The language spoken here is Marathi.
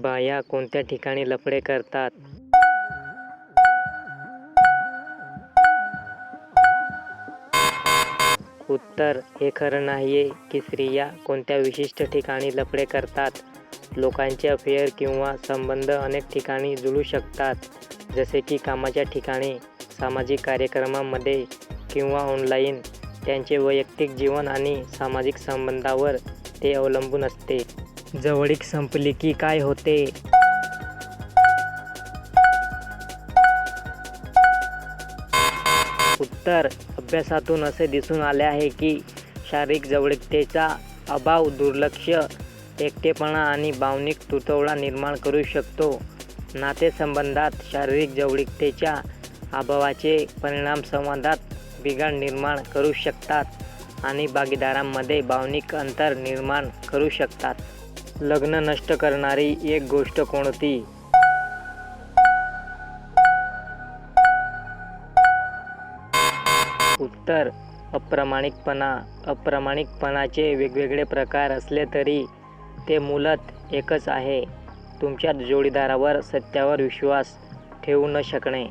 बाया कोणत्या ठिकाणी लफडे करतात? उत्तर: हे खरं नाहीये की स्त्रिया कोणत्या विशिष्ट ठिकाणी लफडे करतात. लोकांचे अफेअर किंवा संबंध अनेक ठिकाणी जुळू शकतात, जसे की कामाच्या ठिकाणी, सामाजिक कार्यक्रमांमध्ये किंवा ऑनलाईन. त्यांचे वैयक्तिक जीवन आणि सामाजिक संबंधांवर ते अवलंबून असते. जवळीक संपली की काय होते? उत्तर: अभ्यासातून असे दिसून आले आहे की शारीरिक जवळीकतेचा अभाव दुर्लक्ष, एकटेपणा आणि भावनिक तुटवडा निर्माण करू शकतो. नातेसंबंधात शारीरिक जवळीकतेच्या अभावाचे परिणाम संवादात बिघाड निर्माण करू शकतात आणि भागीदारांमध्ये भावनिक अंतर निर्माण करू शकतात. लग्न नष्ट करणारी एक गोष्ट कोणती? उत्तर: अप्रामाणिकपणा. अप्रामाणिकपणाचे वेगवेगळे प्रकार असले तरी ते मूलतः एकच आहे: तुमच्या जोडीदारावर सत्यावर विश्वास ठेवू न शकणे.